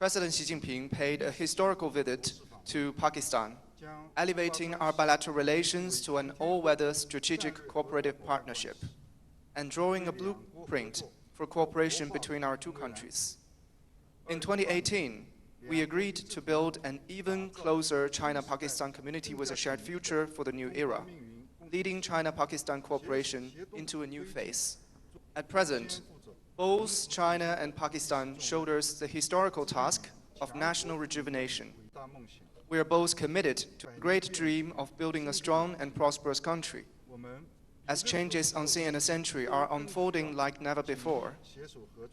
President Xi Jinping paid a historical visit to Pakistan, elevating our bilateral relations to an all-weather strategic cooperative partnership and drawing a blueprint for cooperation between our two countries. In 2018, we agreed to build an even closer China-Pakistan community with a shared future for the new era, leading China-Pakistan cooperation into a new phase. At present, both China and Pakistan shoulders the historical task of national rejuvenation. We are both committed to the great dream of building a strong and prosperous country. As changes unseen in a century are unfolding like never before,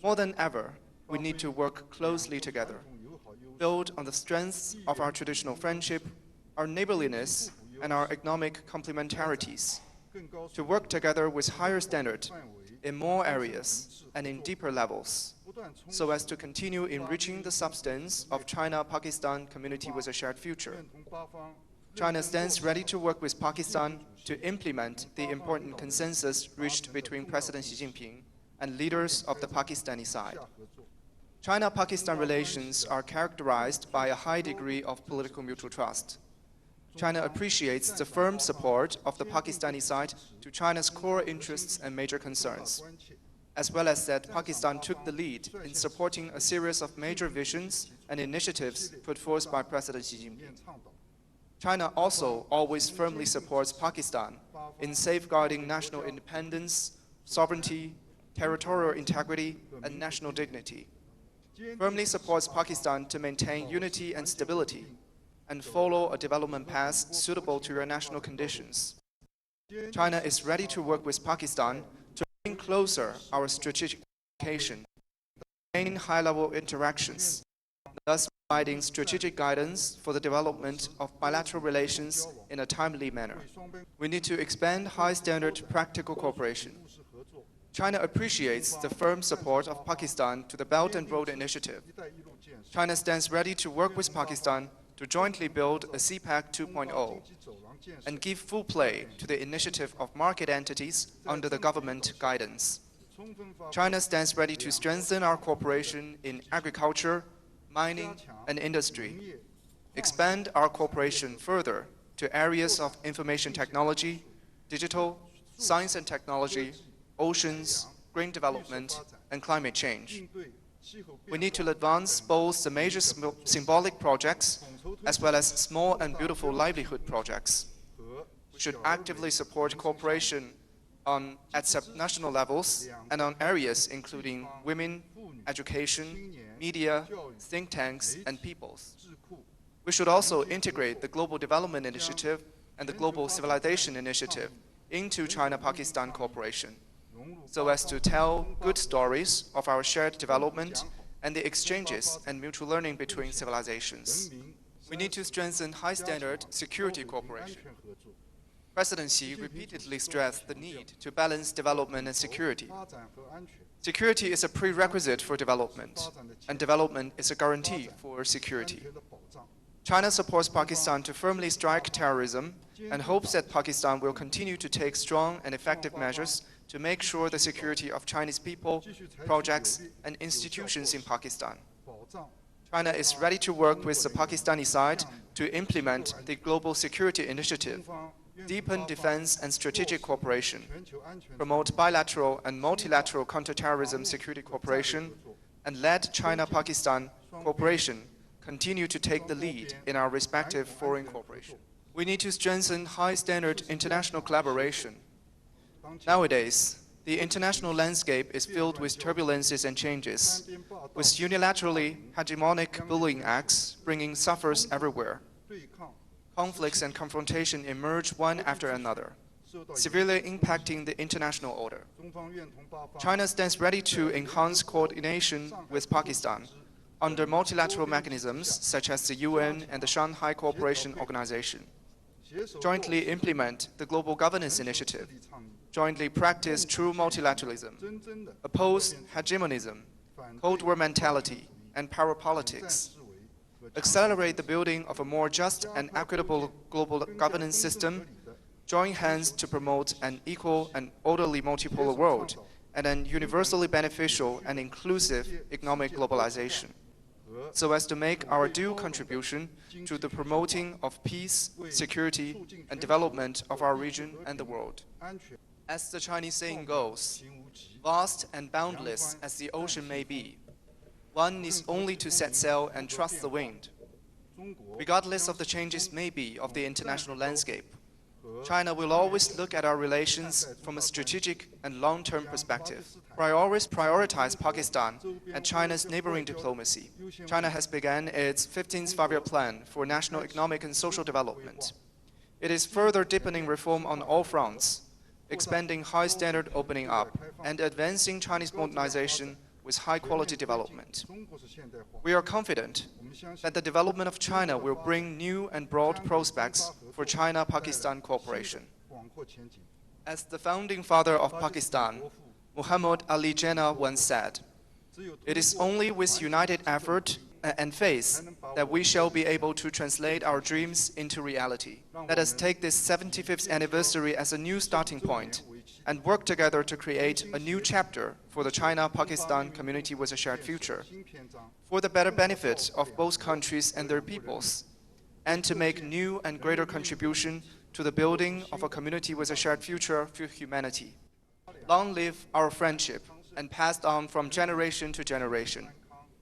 more than ever, we need to work closely together, build on the strengths of our traditional friendship, our neighborliness, and our economic complementarities, to work together with higher standard in more areas and in deeper levels, so as to continue enriching the substance of China-Pakistan community with a shared future. China stands ready to work with Pakistan to implement the important consensus reached between President Xi Jinping and leaders of the Pakistani side. China-Pakistan relations are characterized by a high degree of political mutual trust. China appreciates the firm support of the Pakistani side to China's core interests and major concerns, as well as that Pakistan took the lead in supporting a series of major visions and initiatives put forth by President Xi Jinping. China also always firmly supports Pakistan in safeguarding national independence, sovereignty, territorial integrity, and national dignity, firmly supports Pakistan to maintain unity and stability, and follow a development path suitable to your national conditions. China is ready to work with Pakistan to bring closer our strategic communication, maintain high-level interactions, thus providing strategic guidance for the development of bilateral relations in a timely manner. We need to expand high-standard practical cooperation. China appreciates the firm support of Pakistan to the Belt and Road Initiative. China stands ready to work with Pakistan to jointly build a CPAC 2.0 and give full play to the initiative of market entities under the government guidance. China stands ready to strengthen our cooperation in agriculture, mining, and industry, expand our cooperation further to areas of information technology, digital, science and technology, oceans, green development, and climate change. We need to advance both the major symbolic projects as well as small and beautiful livelihood projects. We should actively support cooperation at subnational levels and on areas including women, education, media, think tanks, and peoples. We should also integrate the Global Development Initiative and the Global Civilization Initiative into China-Pakistan cooperation, so as to tell good stories of our shared development and the exchanges and mutual learning between civilizations. We need to strengthen high-standard security cooperation. President Xi repeatedly stressed the need to balance development and security. Security is a prerequisite for development, and development is a guarantee for security. China supports Pakistan to firmly strike terrorism and hopes that Pakistan will continue to take strong and effective measures to make sure the security of Chinese people, projects, and institutions in Pakistan. China is ready to work with the Pakistani side to implement the Global Security Initiative, deepen defense and strategic cooperation, promote bilateral and multilateral counterterrorism security cooperation, and let China-Pakistan cooperation continue to take the lead in our respective foreign cooperation. We need to strengthen high-standard international collaboration. Nowadays, the international landscape is filled with turbulences and changes, with unilaterally hegemonic bullying acts bringing sufferers everywhere. Conflicts and confrontation emerge one after another, severely impacting the international order. China stands ready to enhance coordination with Pakistan under multilateral mechanisms such as the UN and the Shanghai Cooperation Organization, jointly implement the Global Governance Initiative, jointly practice true multilateralism, oppose hegemonism, Cold War mentality, and power politics, accelerate the building of a more just and equitable global governance system, join hands to promote an equal and orderly multipolar world, and an universally beneficial and inclusive economic globalization. so as to make our due contribution to the promoting of peace, security, and development of our region and the world. As the Chinese saying goes, vast and boundless as the ocean may be, one needs only to set sail and trust the wind. Regardless of the changes may be of the international landscape, China will always look at our relations from a strategic and long-term perspective. Prioritize Pakistan and China's neighboring diplomacy. China has begun its 15th five-year plan for national economic and social development. It is further deepening reform on all fronts, expanding high-standard opening up, and advancing Chinese modernization with high-quality development. We are confident that the development of China will bring new and broad prospects for China-Pakistan cooperation. As the founding father of Pakistan, Muhammad Ali Jinnah once said, "It is only with united effort and faith that we shall be able to translate our dreams into reality." Let us take this 75th anniversary as a new starting point and work together to create a new chapter for the China-Pakistan community with a shared future, for the better benefit of both countries and their peoples, and to make new and greater contribution to the building of a community with a shared future for humanity. Long live our friendship, and passed on from generation to generation.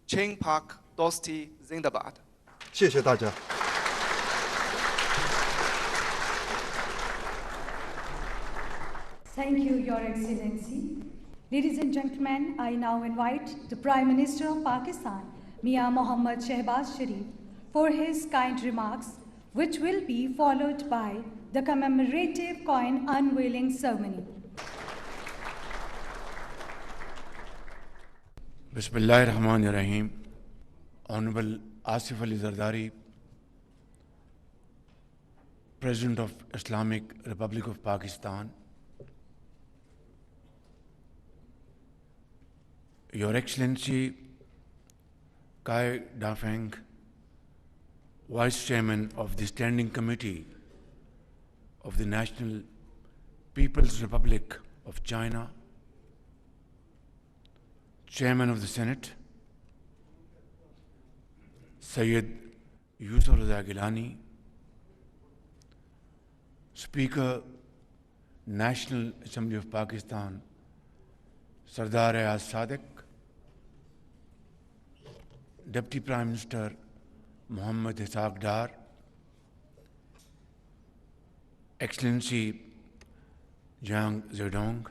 Ching Pak Dosti Zindabad. 谢谢大家。 Thank you, Your Excellency. Ladies and gentlemen, I now invite the Prime Minister of Pakistan, Mia Mohammad Shehbaz Sharif, for his kind remarks, which will be followed by the commemorative coin unveiling ceremony. Bismillahirrahmanirrahim. Honorable Asif Ali Zardari, President of Islamic Republic of Pakistan, Your Excellency Kai Dafeng, Vice Chairman of the Standing Committee of the National People's Republic of China, Chairman of the Senate, Sayyid Yousafzai, Speaker, National Assembly of Pakistan, Sardar Ayaz Sadiq, Deputy Prime Minister Muhammad Ishaq Dar, Excellency Jiang Zedong,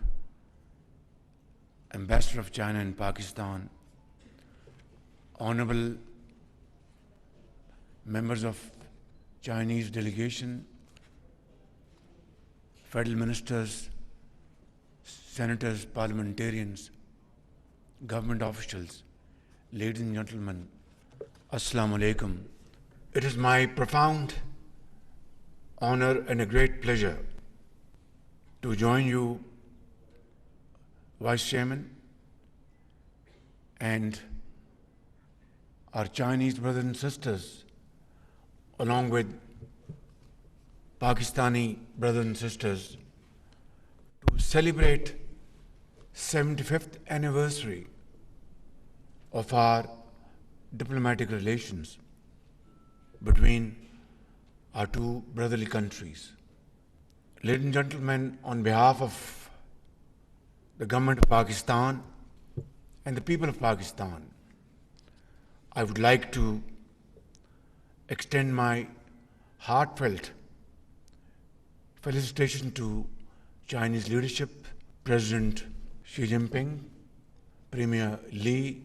Ambassador of China in Pakistan, Honorable members of Chinese delegation, federal ministers, senators, parliamentarians, government officials, ladies and gentlemen, Assalamu alaikum. It is my profound honor and a great pleasure to join you, Vice Chairman, and our Chinese brothers and sisters, along with Pakistani brothers and sisters, to celebrate 75th anniversary of our diplomatic relations between our two brotherly countries. Ladies and gentlemen, on behalf of the government of Pakistan and the people of Pakistan, I would like to extend my heartfelt felicitation to Chinese leadership, President Xi Jinping, Premier Li,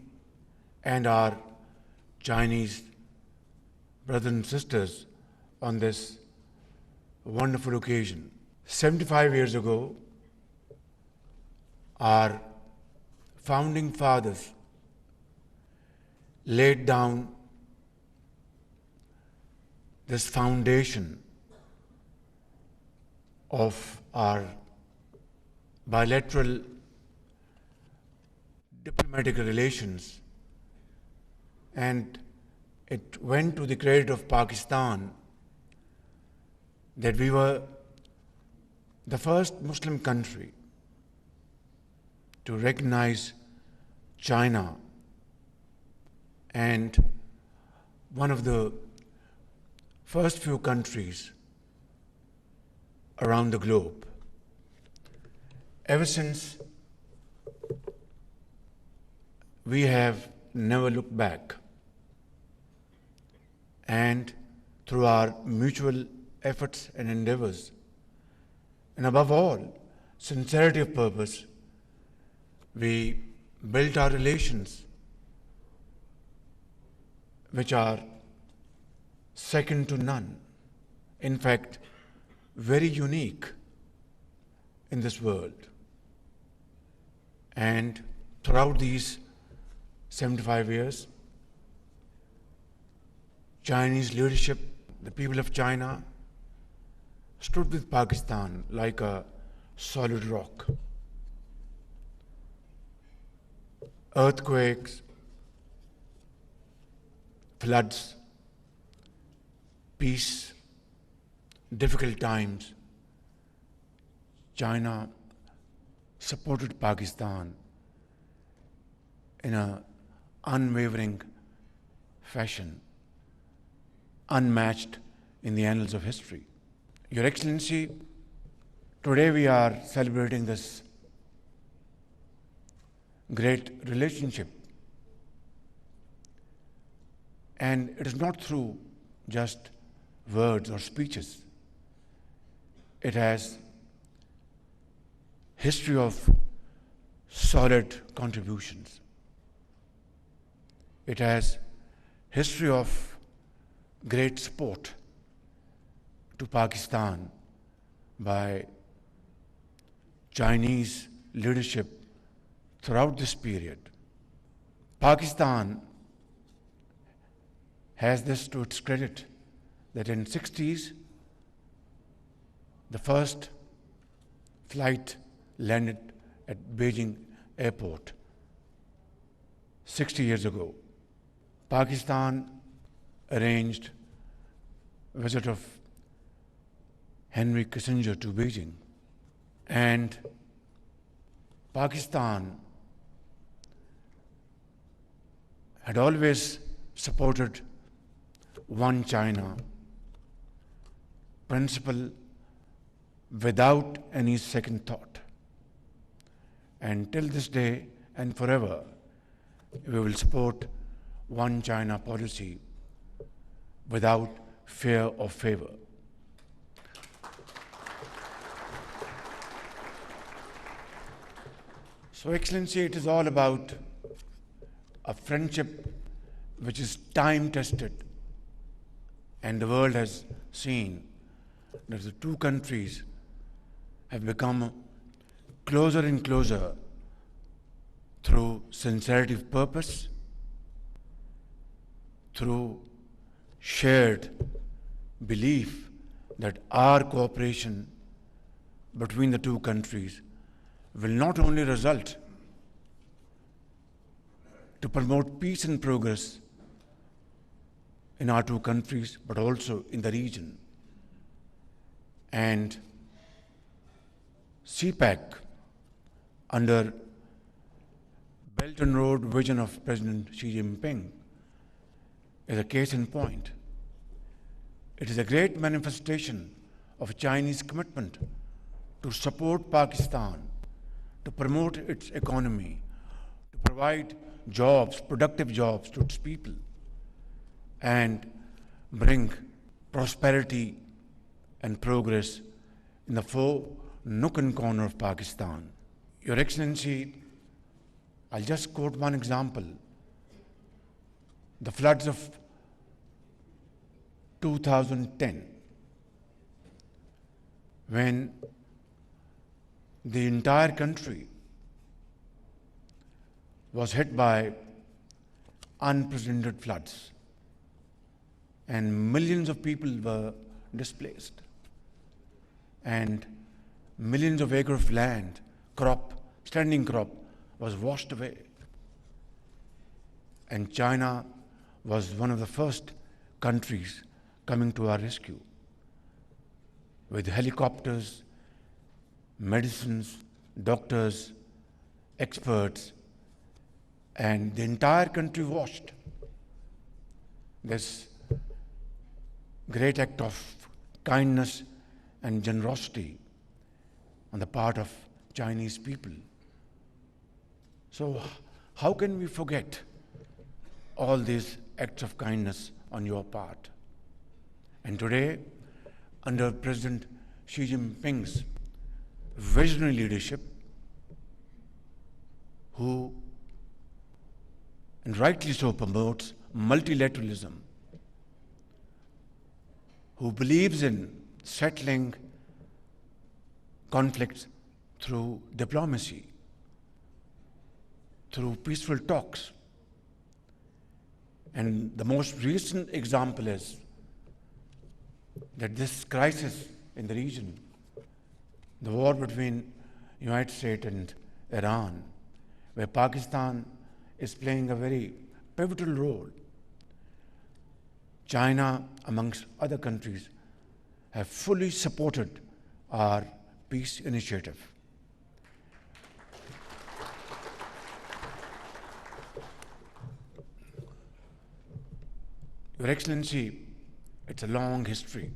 and our Chinese brothers and sisters on this wonderful occasion. 75 years ago, our founding fathers laid down this foundation of our bilateral diplomatic relations, and it went to the credit of Pakistan that we were the first Muslim country to recognize China and one of the first few countries around the globe. Ever since, we have never looked back, and through our mutual efforts and endeavors, and above all, sincerity of purpose, we built our relations, which are second to none. In fact, very unique in this world. And throughout these 75 years, Chinese leadership, the people of China, stood with Pakistan like a solid rock. Earthquakes, floods, peace, difficult times, China supported Pakistan in an unwavering fashion, unmatched in the annals of history. Your Excellency, today we are celebrating this great relationship. And it is not through just words or speeches. It has history of solid contributions. It has history of great support to Pakistan by Chinese leadership throughout this period. Pakistan has this to its credit that in 60s, the first flight landed at Beijing airport 60 years ago. Pakistan arranged a visit of Henry Kissinger to Beijing, and Pakistan had always supported one China principle without any second thought. And till this day and forever, we will support one China policy without fear or favor. So, Excellency, it is all about a friendship which is time-tested, and the world has seen that the two countries have become closer and closer through sincerity of purpose, through shared belief that our cooperation between the two countries will not only result to promote peace and progress in our two countries, but also in the region. And CPEC, under Belt and Road vision of President Xi Jinping, is a case in point. It is a great manifestation of Chinese commitment to support Pakistan, to promote its economy, to provide jobs, productive jobs to its people, and bring prosperity and progress in the four nook and corner of Pakistan. Your Excellency, I'll just quote one example. The floods of 2010, when the entire country was hit by unprecedented floods, and millions of people were displaced, and millions of acres of land, standing crop, was washed away. And China was one of the first countries coming to our rescue with helicopters, medicines, doctors, experts, and the entire country washed. this great act of kindness and generosity on the part of Chinese people. So how can we forget all these acts of kindness on your part? And today, under President Xi Jinping's visionary leadership, who, and rightly so, promotes multilateralism, who believes in settling conflicts through diplomacy, through peaceful talks. And the most recent example is that this crisis in the region, the war between United States and Iran, where Pakistan is playing a very pivotal role. China, amongst other countries, have fully supported our peace initiative. Your Excellency, it's a long history.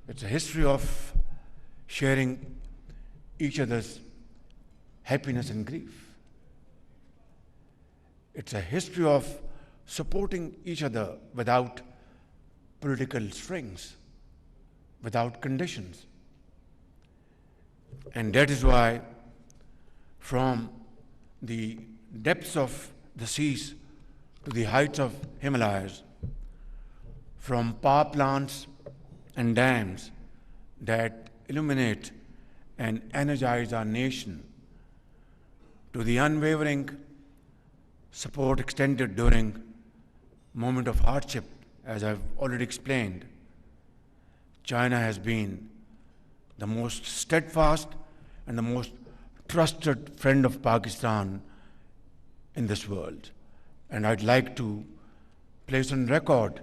It's a history of sharing each other's happiness and grief. It's a history of supporting each other without political strings, without conditions. And that is why, from the depths of the seas to the heights of Himalayas, from power plants and dams that illuminate and energize our nation, to the unwavering support extended during moment of hardship, as I've already explained, China has been the most steadfast and the most trusted friend of Pakistan in this world. And I'd like to place on record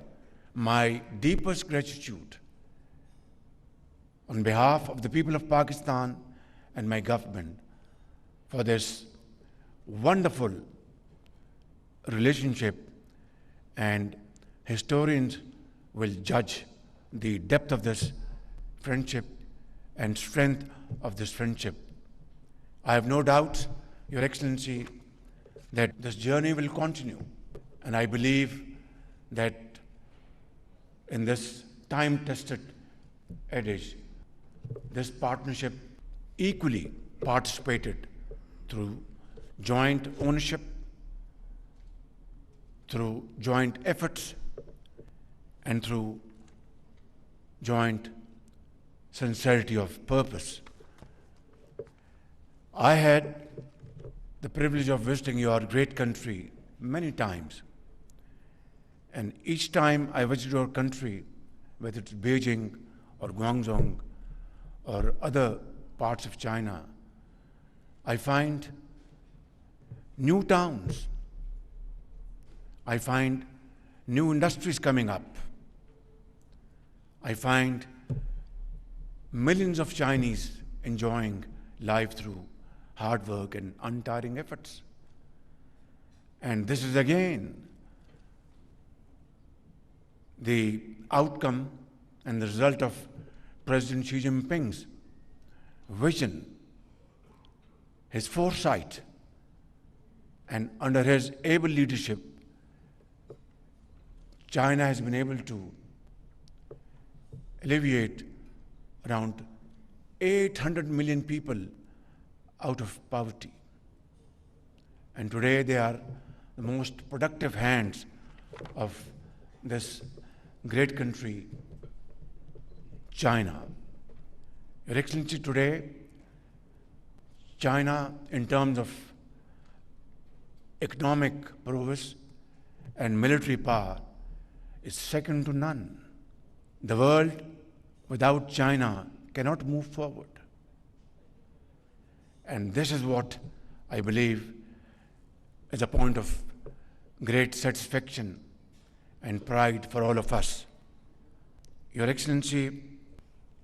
my deepest gratitude on behalf of the people of Pakistan and my government for this wonderful relationship, and historians will judge the depth of this friendship and strength of this friendship. I have no doubt, Your Excellency, that this journey will continue, and I believe that in this time-tested adage, this partnership equally participated through joint ownership, through joint efforts, and through joint sincerity of purpose. I had the privilege of visiting your great country many times, and each time I visit your country, whether it's Beijing or Guangzhou or other parts of China, I find new towns, I find new industries coming up, I find millions of Chinese enjoying life through hard work and untiring efforts. And this is again the outcome and the result of President Xi Jinping's vision, his foresight, and under his able leadership, China has been able to alleviate around 800 million people out of poverty. And today they are the most productive hands of this great country, China. Your Excellency, today, China, in terms of economic prowess and military power, is second to none. The world without China cannot move forward. And this is what I believe is a point of great satisfaction and pride for all of us. Your Excellency,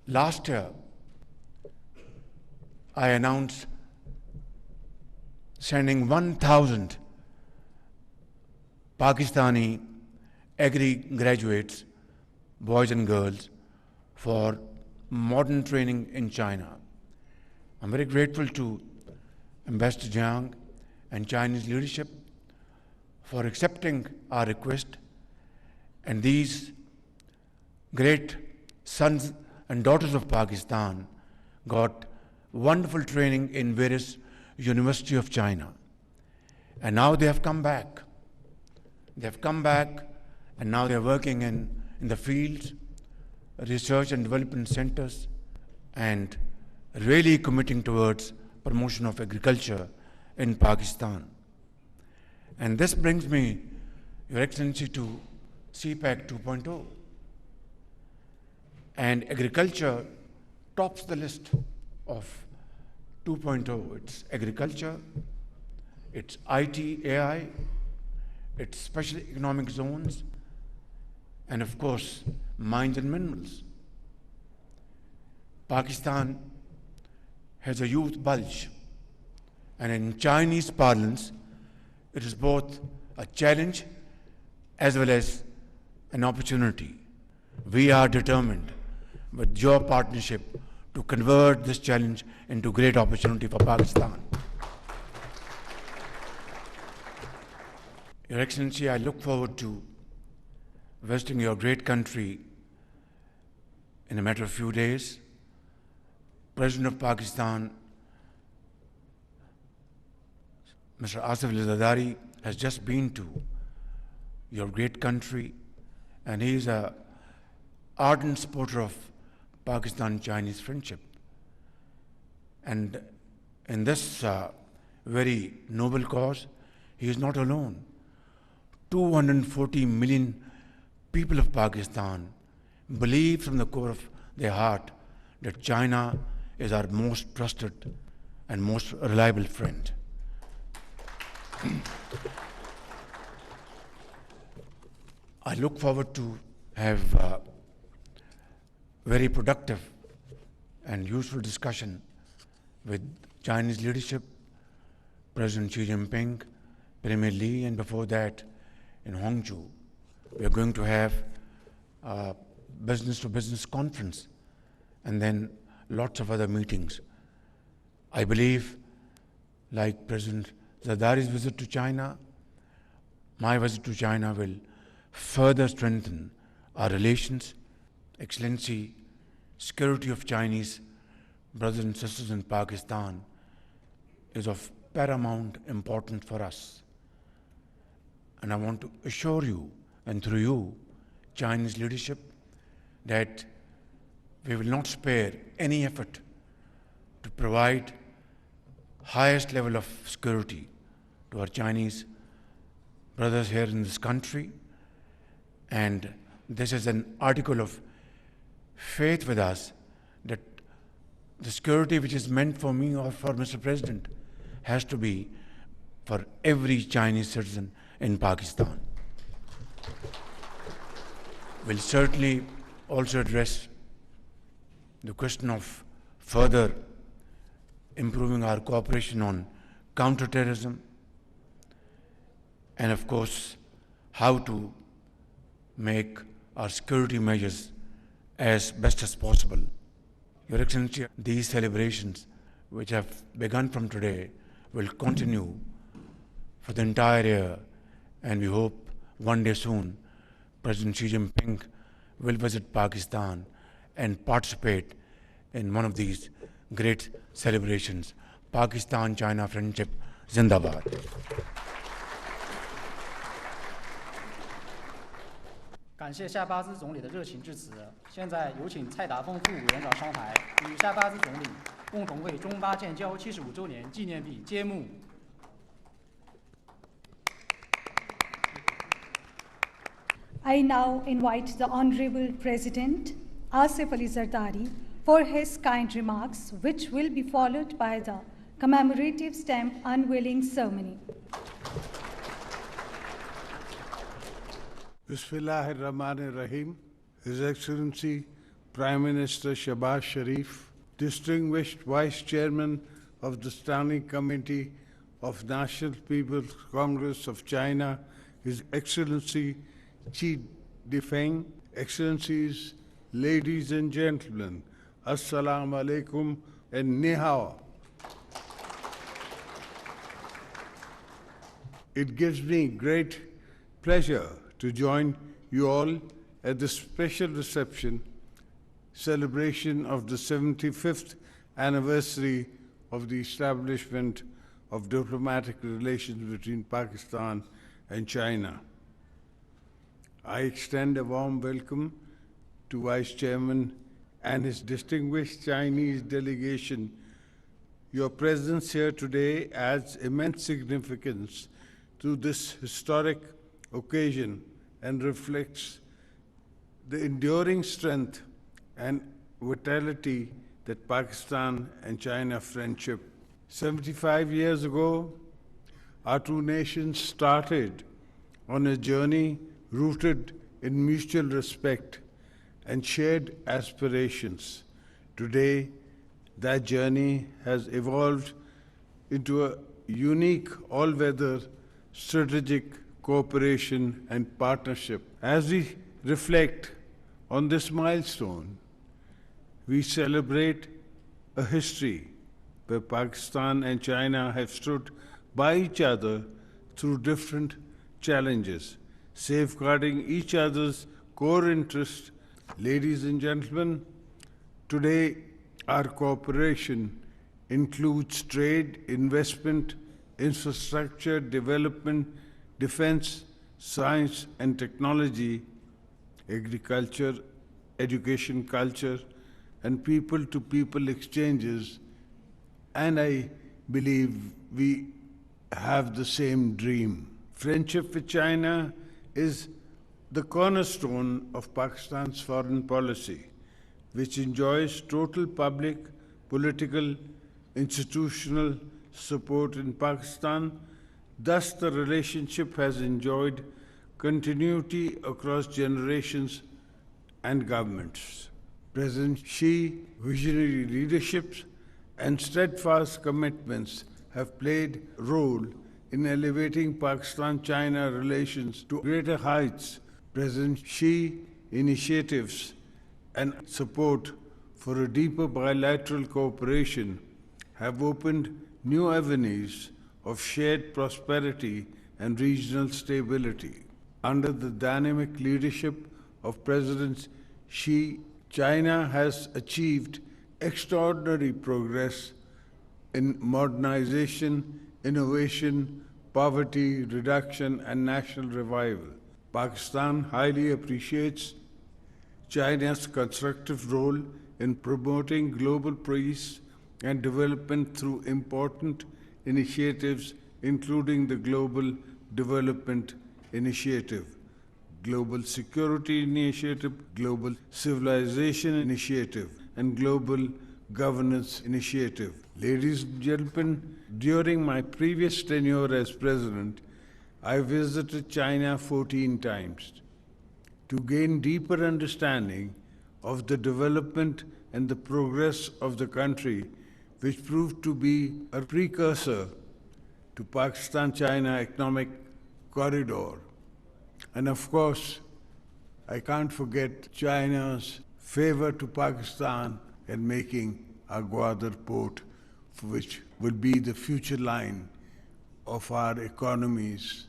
last year, I announced sending 1,000 Pakistani agri graduates, boys and girls, for modern training in China. I'm very grateful to Ambassador Jiang and Chinese leadership for accepting our request, and these great sons and daughters of Pakistan got wonderful training in various universities of China. And now they have come back. They have come back, and now they are working in the fields, research and development centers, and really committing towards promotion of agriculture in Pakistan. And this brings me, Your Excellency, to CPAC 2.0. And agriculture tops the list of 2.0. It's agriculture, it's IT, AI, it's special economic zones, and of course, mines and minerals. Pakistan has a youth bulge, and in Chinese parlance, it is both a challenge as well as an opportunity. We are determined with your partnership to convert this challenge into great opportunity for Pakistan. Your Excellency, I look forward to visiting your great country in a matter of few days. President of Pakistan, Mr. Yousafzai, has just been to your great country, and he is an ardent supporter of Pakistan-Chinese friendship. And in this very noble cause, he is not alone. 240 million people of Pakistan believe from the core of their heart that China is our most trusted and most reliable friend. I look forward to have very productive and useful discussion with Chinese leadership, President Xi Jinping, Premier Li, and before that in Hangzhou. We are going to have a business-to-business conference and then lots of other meetings. I believe, like President Zardari's visit to China, my visit to China will further strengthen our relations. Excellency, security of Chinese brothers and sisters in Pakistan is of paramount importance for us. And I want to assure you, and through you, Chinese leadership, that we will not spare any effort to provide highest level of security to our Chinese brothers here in this country. And this is an article of faith with us that the security which is meant for me or for Mr. President has to be for every Chinese citizen in Pakistan. We'll certainly also address the question of further improving our cooperation on counterterrorism, and of course, how to make our security measures as best as possible. Your Excellency, these celebrations, which have begun from today, will continue for the entire year, and we hope one day soon President Xi Jinping will visit Pakistan and participate in one of these great celebrations. Pakistan-China friendship, Zindabad. 感谢夏巴兹总理的热情致辞。现在有请蔡达丰副委员长上台，与夏巴兹总理共同为中巴建交75周年纪念币揭幕。I now invite the Honorable President Asif Ali Zardari for his kind remarks, which will be followed by the commemorative stamp unveiling ceremony. Bismillahirrahmanirrahim. His Excellency Prime Minister Shehbaz Sharif, Distinguished Vice Chairman of the Standing Committee of National People's Congress of China, His Excellency Chi Difeng, Excellencies, ladies and gentlemen, Assalamu alaikum and Ni hao. It gives me great pleasure to join you all at this special reception celebration of the 75th anniversary of the establishment of diplomatic relations between Pakistan and China. I extend a warm welcome to Vice Chairman and his distinguished Chinese delegation. Your presence here today adds immense significance to this historic occasion and reflects the enduring strength and vitality that Pakistan and China friendship. 75 years ago, our two nations started on a journey rooted in mutual respect and shared aspirations. Today, that journey has evolved into a unique all-weather strategic cooperation and partnership. As we reflect on this milestone, we celebrate a history where Pakistan and China have stood by each other through different challenges, safeguarding each other's core interests. Ladies and gentlemen, today our cooperation includes trade, investment, infrastructure, development, defense, science and technology, agriculture, education, culture, and people-to-people exchanges. And I believe we have the same dream. Friendship with China is the cornerstone of Pakistan's foreign policy, which enjoys total public, political, institutional support in Pakistan. Thus, the relationship has enjoyed continuity across generations and governments. President Xi, visionary leaderships and steadfast commitments have played a role in elevating Pakistan-China relations to greater heights. President Xi initiatives and support for a deeper bilateral cooperation have opened new avenues of shared prosperity and regional stability. Under the dynamic leadership of President Xi, China has achieved extraordinary progress in modernization, innovation, poverty reduction, and national revival. Pakistan highly appreciates China's constructive role in promoting global peace and development through important initiatives, including the Global Development Initiative, Global Security Initiative, Global Civilization Initiative, and Global Governance Initiative. Ladies and gentlemen, during my previous tenure as President, I visited China 14 times to gain deeper understanding of the development and the progress of the country, which proved to be a precursor to Pakistan-China economic corridor. And of course, I can't forget China's favor to Pakistan in making our Gwadar port, which will be the future line of our economies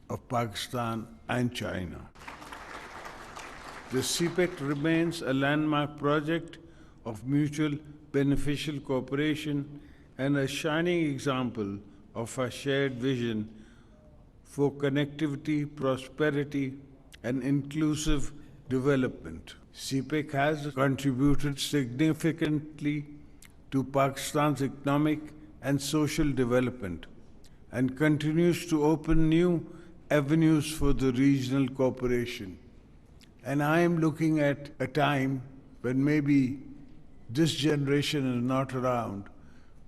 of Pakistan and China. The CPEC remains a landmark project of mutual beneficial cooperation and a shining example of our shared vision for connectivity, prosperity, and inclusive development. CPEC has contributed significantly to Pakistan's economic and social development and continues to open new avenues for the regional cooperation. And I am looking at a time when maybe this generation is not around,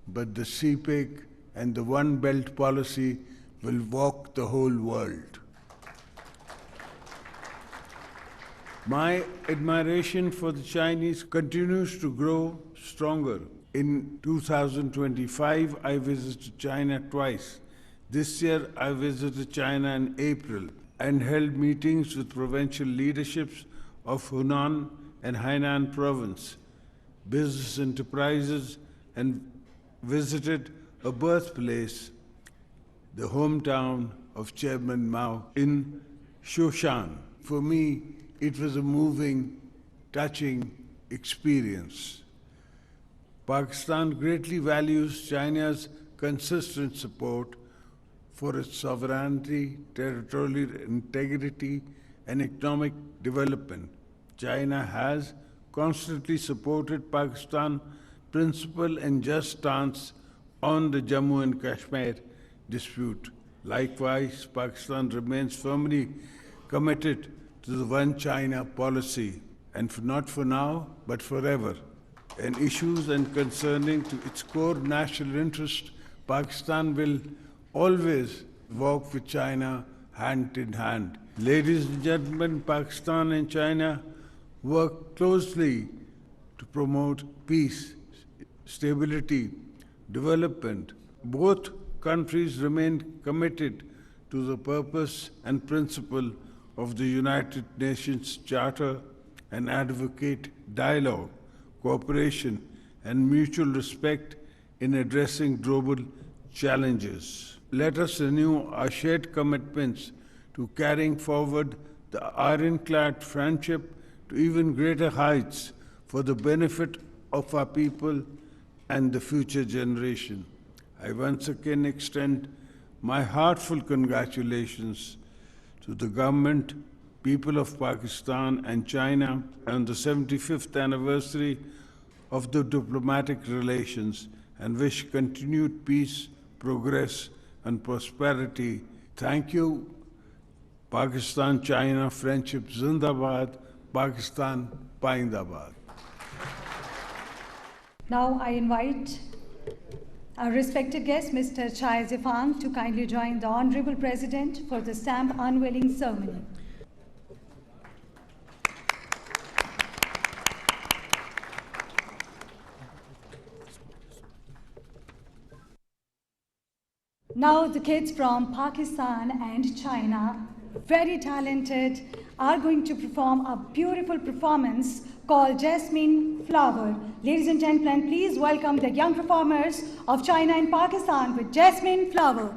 but the CPEC and the One Belt policy will walk the whole world. My admiration for the Chinese continues to grow stronger. In 2025, I visited China twice. This year, I visited China in April. and held meetings with provincial leaderships of Hunan and Hainan province, business enterprises, and visited a birthplace, the hometown of Chairman Mao in Shoshan. For me, it was a moving, touching experience. Pakistan greatly values China's consistent support for its sovereignty, territorial integrity, and economic development. China has constantly supported Pakistan's principled and just stance on the Jammu and Kashmir dispute. Likewise, Pakistan remains firmly committed to the One China policy, and not for now, but forever. And issues and concerning to its core national interest, Pakistan will always walk with China hand in hand. Ladies and gentlemen, Pakistan and China work closely to promote peace, stability, development. Both countries remain committed to the purpose and principle of the United Nations Charter and advocate dialogue, cooperation, and mutual respect in addressing global challenges. Let us renew our shared commitments to carrying forward the ironclad friendship to even greater heights for the benefit of our people and the future generation. I once again extend my heartfelt congratulations to the government, people of Pakistan and China on the 75th anniversary of the diplomatic relations, and wish continued peace, progress, and prosperity. Thank you. Pakistan-China friendship Zindabad, Pakistan Paindabad. Now I invite our respected guest, Mr. Chai Zifang, to kindly join the Honorable President for the stamp unveiling ceremony. Now the kids from Pakistan and China, very talented, are going to perform a beautiful performance called Jasmine Flower. Ladies and gentlemen, please welcome the young performers of China and Pakistan with Jasmine Flower.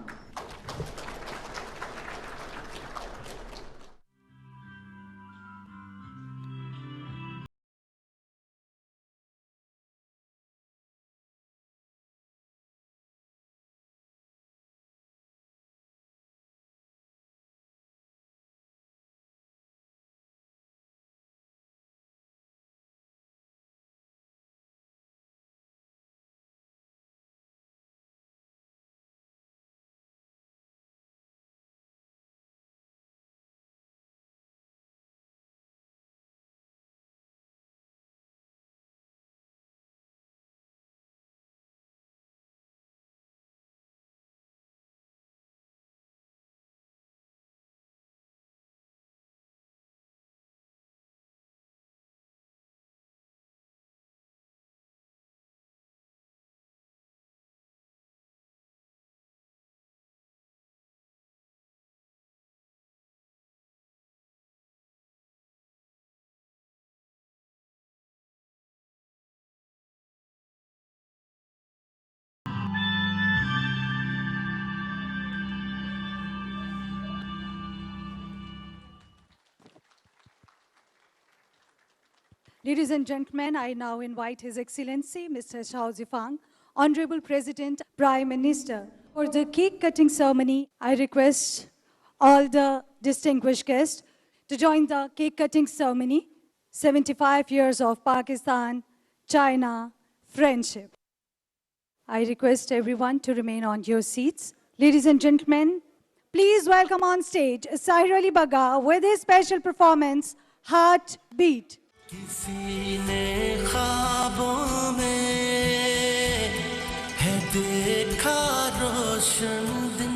Ladies and gentlemen, I now invite His Excellency, Mr. Shao Zifang, Honorable President, Prime Minister. For the cake cutting ceremony, I request all the distinguished guests to join the cake cutting ceremony. 75 years of Pakistan-China friendship. I request everyone to remain on your seats. Ladies and gentlemen, please welcome on stage Sahir Ali Baga with his special performance, Heartbeat. किसी ने ख्वाबों में है देखा रोशन दिन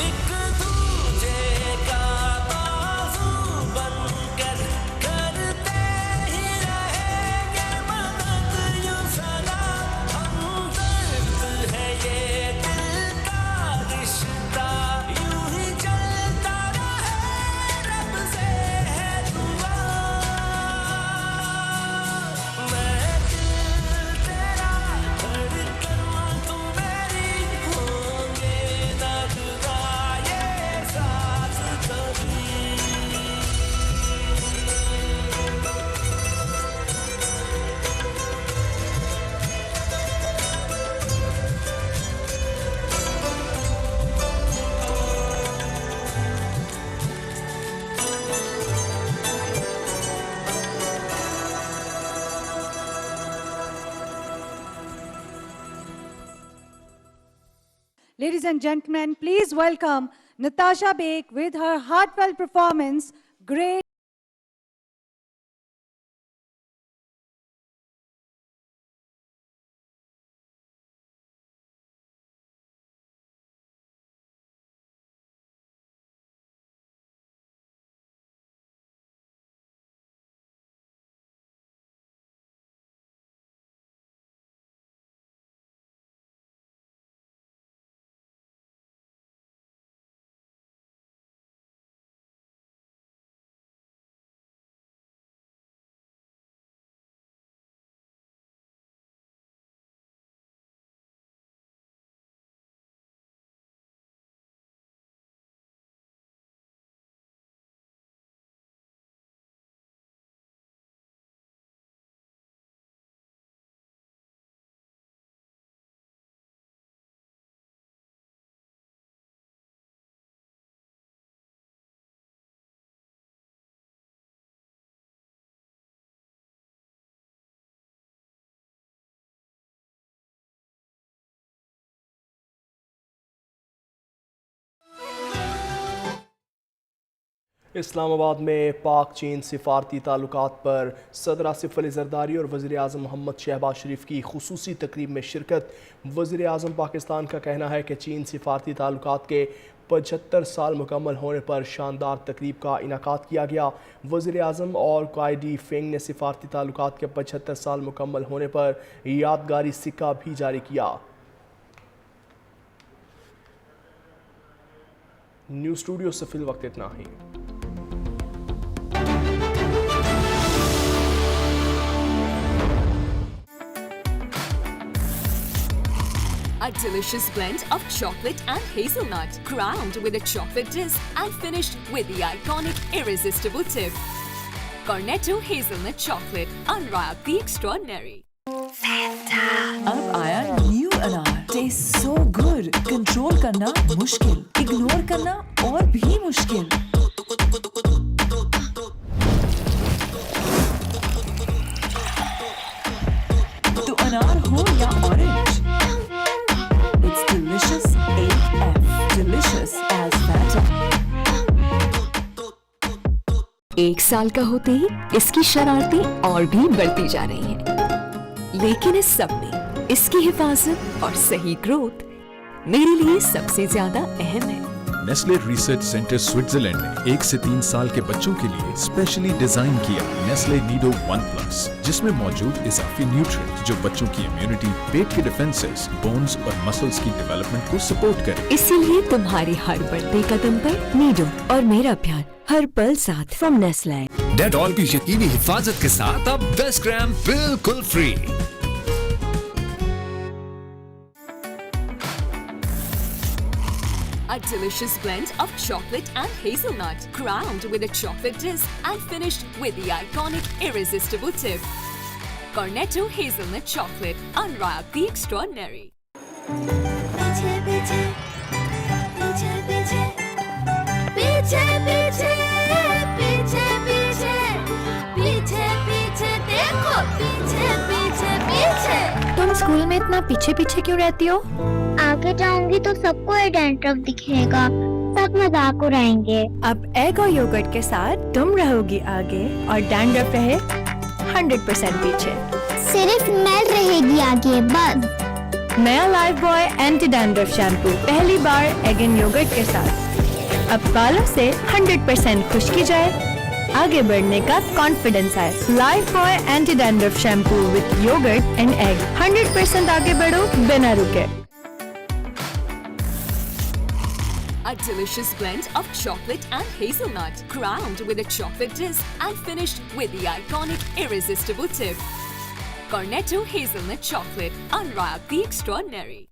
एक दूजे का बाजू बनकर करते ही रहेंगे मदद यूं सदा हमदर्द है ये दिल का रिश्ता Ladies and gentlemen, please welcome Natasha Beg with her heartfelt performance, Great. Islamabad में पाक चीन सिफारती ताल्लुकात पर सदर आसिफ अली जरदारी और वज़ीर आज़म मोहम्मद शहबाज शरीफ की खुसूसी तकरीब में शिरकत। वज़ीर आज़म पाकिस्तान का कहना है कि चीन सिफारती ताल्लुकात के 75 साल मुकम्मल होने पर शानदार तकरीब का इनाकाद किया गया। वज़ीर आज़म और कायदी फेंग ने सिफारती ताल्लुकात के 75 साल मुकम्मल होने पर यादगारी सिक्का भी जारी किया। न्यूज़ स्टूडियो से फिल वक्त इतना ही। A delicious blend of chocolate and hazelnut, crowned with a chocolate dish and finished with the iconic irresistible tip. Cornetto hazelnut chocolate, unwrap the extraordinary. अब आया न्यू अनार, टेस्ट सो गुड, कंट्रोल करना मुश्किल, ignore करना और भी मुश्किल। तो अनार हो या orange, it's delicious AF, delicious as Fanta. 1 साल का होते ही इसकी शरारतें और भी बढ़ती जा रही हैं। लेकिन इस सब में इसकी हिफाजत और सही ग्रोथ मेरे लिए सबसे ज्यादा अहम है। नेस्ले रिसर्च सेंटर स्विट्जरलैंड ने 1 से 3 साल के बच्चों के लिए स्पेशली डिजाइन किया नेस्ले नीडो 1+, जिसमें मौजूद इजाफी न्यूट्रिएंट जो बच्चों की इम्यूनिटी, पेट के डिफेंसेस, बोन्स और मसल्स की डेवलपमेंट को सपोर्ट करे। इसीलिए तुम्हारी हर बढ़ते कदम पर नीडो और मेरा प्यार हर पल साथ फ्रॉम नेस्ले। डेटॉल की यकीनी हिफाजत के साथ अब 10 ग्राम बिल्कुल free. A delicious blend of chocolate and hazelnut, crowned with a chocolate dish and finished with the iconic irresistible tip. Cornetto hazelnut chocolate, unwrap the extraordinary. पीछे पीछे पीछे पीछे पीछे पीछे पीछे पीछे पीछे पीछे देखो पीछे पीछे पीछे। तुम स्कूल में इतना पीछे पीछे क्यों रहती हो? आगे जाऊंगी तो सबको ये डैंड्रफ दिखेगा, सब मजाक उड़ाएंगे। अब एग और योगर्ट के साथ तुम रहोगी आगे और डैंड्रफ रहे 100% पीछे। सिर्फ मैं रहेगी आगे बस। नया life boy anti dandruff shampoo पहली बार एग एंड योगर्ट के साथ। अब बालों से 100% खुश्की जाए, आगे बढ़ने का कॉन्फिडेंस आए। Lifebuoy anti dandruff shampoo with yogurt and egg, 100% आगे बढ़ो बिना रुके। A delicious blend of chocolate and hazelnut, crowned with a chocolate dish and finished with the iconic irresistible tip. Cornetto hazelnut chocolate, unwrap the extraordinary.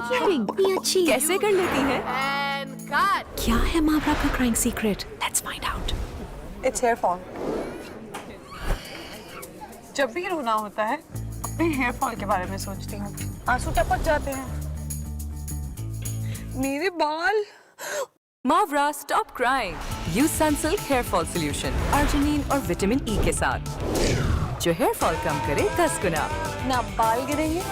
सोने की इतनी अच्छी कैसे कर लेती है? क्या है माँ बाप का crime secret? Let's find out. It's hair fall. जब भी रोना होता है अपने हेयर फॉल के बारे में सोचती हूँ, आंसू टपक जाते हैं। मेरे बाल। Mawra stop crying. Use Sunsilk hair fall solution arginine और विटामिन ई के साथ, जो हेयर फॉल कम करे 10 गुना। ना बाल गिरेंगे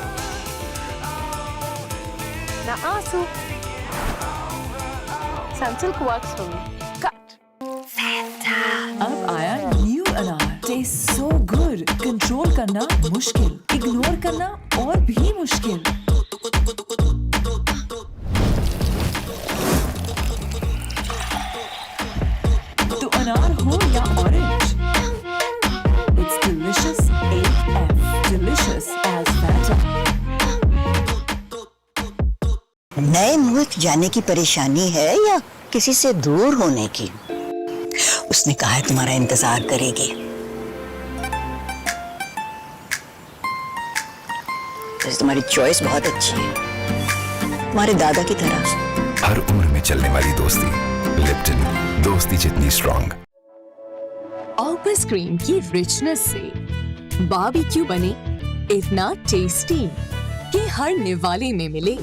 ना आंसू। Sunsilk works for me. Cut. अब आया न्यू अनार। टेस्ट सो गुड, कंट्रोल करना मुश्किल, इग्नोर करना और भी मुश्किल। तो अनार हो या orange, it's delicious AF, delicious as Fanta. नए मुल्क जाने की परेशानी है या किसी से दूर होने की? उसने कहा है तुम्हारा इंतजार करेगी। वैसे तुम्हारी चॉइस बहुत अच्छी है, तुम्हारे दादा की तरह। हर उम्र में चलने वाली दोस्ती, लिप्टन, दोस्ती जितनी स्ट्रॉन्ग। ऑल्पिस क्रीम की रिचनेस से बारबेक्यू बने इतना टेस्टी कि हर निवाले में मिले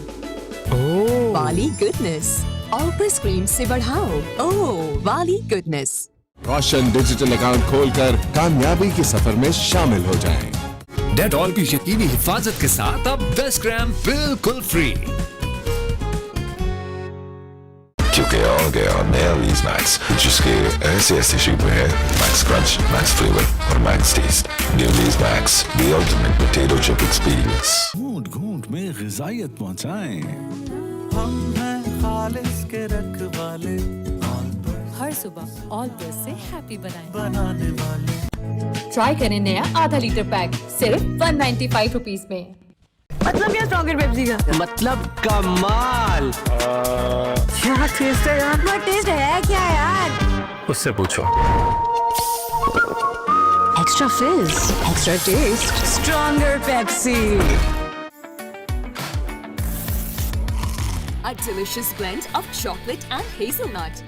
वाली गुडनेस। ऑल्पिस क्रीम से बढ़ाओ वाली गुडनेस। रोशन डिजिटल अकाउंट खोलकर कामयाबी के सफर में शामिल हो जाएं। डेटॉल की यकीनी हिफाजत के साथ अब 10 ग्राम बिल्कुल फ्री। क्योंकि आ गया नया लीज मैक्स, जिसके ऐसे शिकवे हैं मैक्स क्रंच, मैक्स फ्लेवर और max taste. New Lay's max, the ultimate potato chip experience. घूंट घूंट में ग़िज़ाइयत पहुंचाएं। हम हैं खालिस के रखवाले, हर सुबह ऑल बस से हैप्पी बनाने वाले। ट्राई करें नया आधा लीटर पैक सिर्फ 195 रुपीज में। मतलब क्या स्ट्रॉन्गर पेप्सी का? मतलब कमाल। क्या टेस्ट है यार? वो टेस्ट है क्या यार? उससे पूछो। Extra fizz, extra taste, stronger Pepsi. A delicious blend of chocolate and hazelnut.